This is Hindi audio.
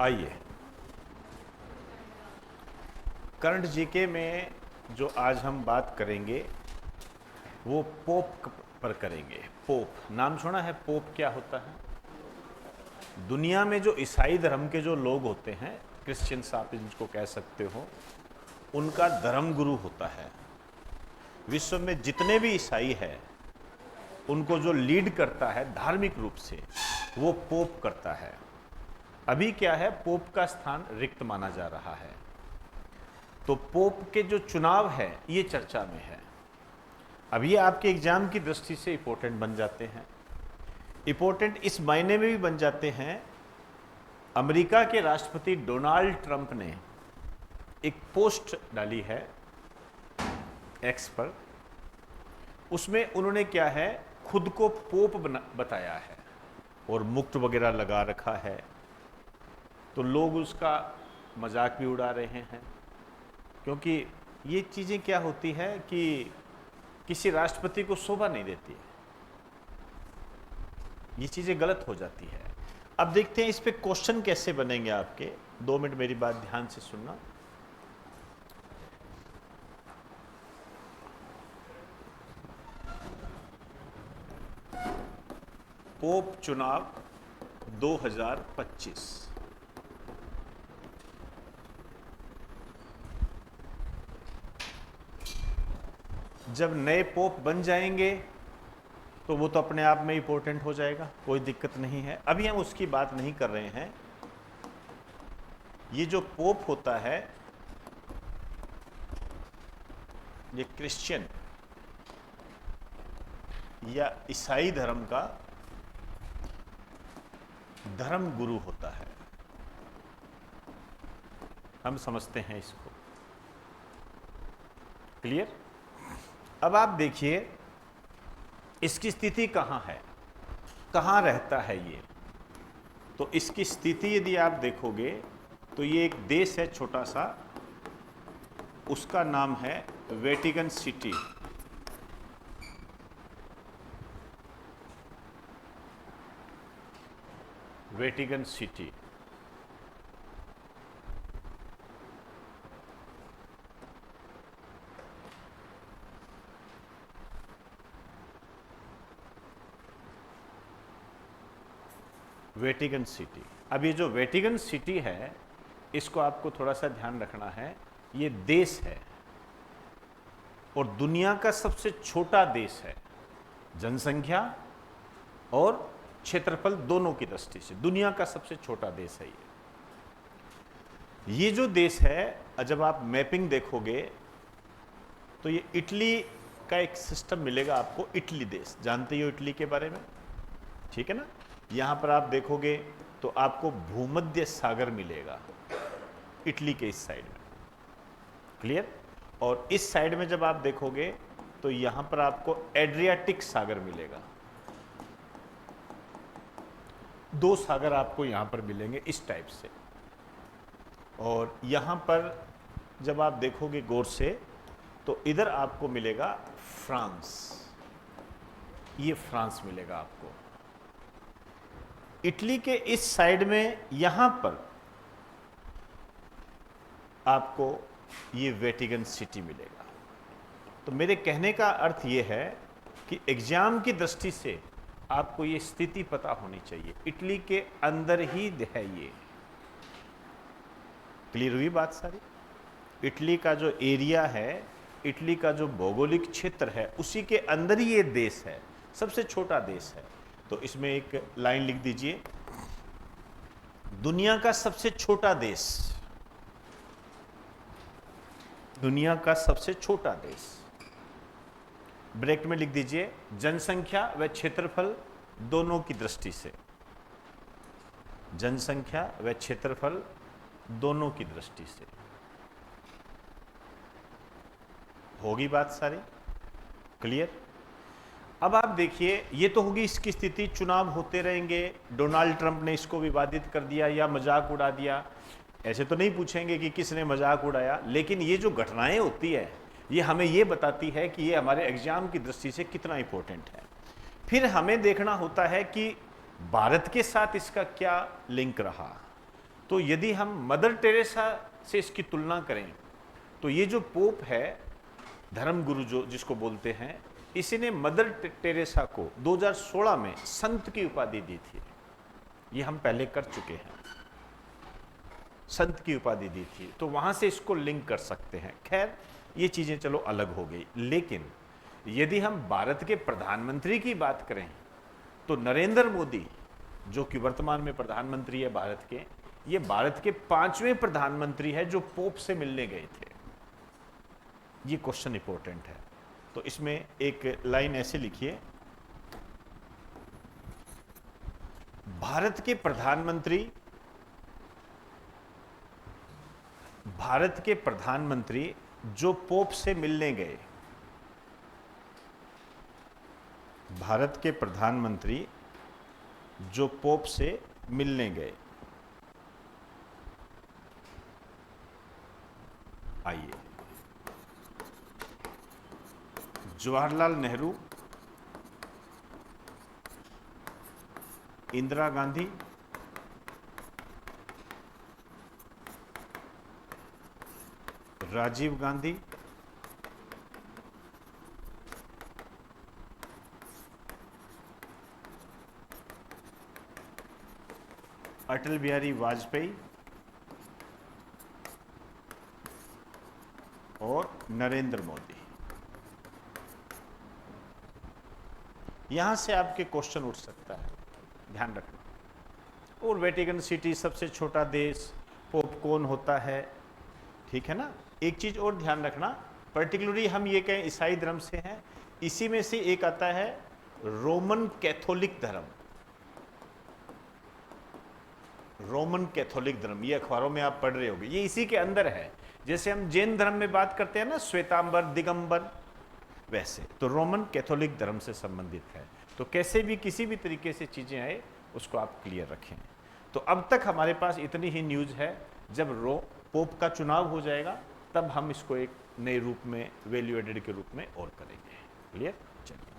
आइए, करंट जीके में जो आज हम बात करेंगे वो पोप पर करेंगे। पोप नाम सुना है? पोप क्या होता है? दुनिया में जो ईसाई धर्म के जो लोग होते हैं, क्रिश्चियंस आप जिनको कह सकते हो, उनका धर्म गुरु होता है। विश्व में जितने भी ईसाई है उनको जो लीड करता है धार्मिक रूप से, वो पोप करता है। अभी क्या है, पोप का स्थान रिक्त माना जा रहा है, तो पोप के जो चुनाव है ये चर्चा में है। अब ये आपके एग्जाम की दृष्टि से इंपॉर्टेंट बन जाते हैं। इंपॉर्टेंट इस मायने में भी बन जाते हैं, अमेरिका के राष्ट्रपति डोनाल्ड ट्रंप ने एक पोस्ट डाली है एक्स पर। उसमें उन्होंने क्या है, खुद को पोप बताया है और मुकुट वगैरह लगा रखा है, तो लोग उसका मजाक भी उड़ा रहे हैं। क्योंकि ये चीज़ें क्या होती है कि किसी राष्ट्रपति को शोभा नहीं देती है, ये चीज़ें गलत हो जाती है। अब देखते हैं इस पे क्वेश्चन कैसे बनेंगे आपके। 2 मिनट मेरी बात ध्यान से सुनना। पोप चुनाव 2025। जब नए पोप बन जाएंगे तो वो तो अपने आप में इंपॉर्टेंट हो जाएगा, कोई दिक्कत नहीं है। अभी हम उसकी बात नहीं कर रहे हैं। ये जो पोप होता है ये क्रिश्चियन या ईसाई धर्म का धर्म गुरु होता है, हम समझते हैं इसको। क्लियर? अब आप देखिए इसकी स्थिति कहाँ है, कहाँ रहता है ये। तो इसकी स्थिति यदि आप देखोगे तो ये एक देश है छोटा सा, उसका नाम है Vatican city. Vatican city. Vatican city. अब ये जो वेटिकन सिटी है इसको आपको थोड़ा सा ध्यान रखना है। ये देश है और दुनिया का सबसे छोटा देश है, जनसंख्या और क्षेत्रफल दोनों की दृष्टि से दुनिया का सबसे छोटा देश है ये जो देश है, जब आप मैपिंग देखोगे तो ये इटली का एक सिस्टम मिलेगा आपको। इटली देश जानते ही हो इटली के बारे में, ठीक है ना। यहाँ पर आप देखोगे तो आपको भूमध्य सागर मिलेगा इटली के इस साइड में। क्लियर? और इस साइड में जब आप देखोगे तो यहाँ पर आपको एड्रियाटिक सागर मिलेगा। 2 सागर आपको यहाँ पर मिलेंगे इस टाइप से। और यहाँ पर जब आप देखोगे गौर से तो इधर आपको मिलेगा फ्रांस, ये फ्रांस मिलेगा आपको। इटली के इस साइड में यहां पर आपको ये वेटिकन सिटी मिलेगा। तो मेरे कहने का अर्थ ये है कि एग्जाम की दृष्टि से आपको ये स्थिति पता होनी चाहिए, इटली के अंदर ही है ये। क्लियर हुई बात सारी? इटली का जो एरिया है, इटली का जो भौगोलिक क्षेत्र है, उसी के अंदर ही ये देश है, सबसे छोटा देश है। तो इसमें एक लाइन लिख दीजिए, दुनिया का सबसे छोटा देश, दुनिया का सबसे छोटा देश। ब्रैकेट में लिख दीजिए जनसंख्या व क्षेत्रफल दोनों की दृष्टि से, जनसंख्या व क्षेत्रफल दोनों की दृष्टि से। होगी बात सारी? क्लियर? अब आप देखिए, ये तो होगी इसकी स्थिति। चुनाव होते रहेंगे, डोनाल्ड ट्रंप ने इसको विवादित कर दिया या मजाक उड़ा दिया, ऐसे तो नहीं पूछेंगे कि किसने मजाक उड़ाया, लेकिन ये जो घटनाएं होती है ये हमें ये बताती है कि ये हमारे एग्जाम की दृष्टि से कितना इंपॉर्टेंट है। फिर हमें देखना होता है कि भारत के साथ इसका क्या लिंक रहा। तो यदि हम मदर टेरेसा से इसकी तुलना करें तो ये जो पोप है, धर्मगुरु जो जिसको बोलते हैं, इसी ने मदर टेरेसा को 2016 में संत की उपाधि दी थी। ये हम पहले कर चुके हैं, संत की उपाधि दी थी, तो वहां से इसको लिंक कर सकते हैं। खैर ये चीजें चलो अलग हो गई, लेकिन यदि हम भारत के प्रधानमंत्री की बात करें तो नरेंद्र मोदी जो कि वर्तमान में प्रधानमंत्री है भारत के, ये भारत के 5वें प्रधानमंत्री है जो पोप से मिलने गए थे। ये क्वेश्चन इंपॉर्टेंट है, तो इसमें एक लाइन ऐसे लिखिए, भारत के प्रधानमंत्री जो पोप से मिलने गए, भारत के प्रधानमंत्री जो पोप से मिलने गए, आइए, जवाहरलाल नेहरू, इंदिरा गांधी, राजीव गांधी, अटल बिहारी वाजपेयी और नरेंद्र मोदी। यहां से आपके क्वेश्चन उठ सकता है, ध्यान रखना। और वेटिकन सिटी सबसे छोटा देश, पोप कौन होता है, ठीक है ना। एक चीज और ध्यान रखना, पर्टिकुलरली हम ये कहें ईसाई धर्म से हैं, इसी में से एक आता है रोमन कैथोलिक धर्म। रोमन कैथोलिक धर्म, ये अखबारों में आप पढ़ रहे होंगे, ये इसी के अंदर है। जैसे हम जैन धर्म में बात करते हैं ना, श्वेतांबर, दिगंबर, वैसे तो रोमन कैथोलिक धर्म से संबंधित है। तो कैसे भी किसी भी तरीके से चीजें आए उसको आप क्लियर रखें। तो अब तक हमारे पास इतनी ही न्यूज है, जब पोप का चुनाव हो जाएगा तब हम इसको एक नए रूप में, वैल्यू एडेड के रूप में और करेंगे। क्लियर, चलिए।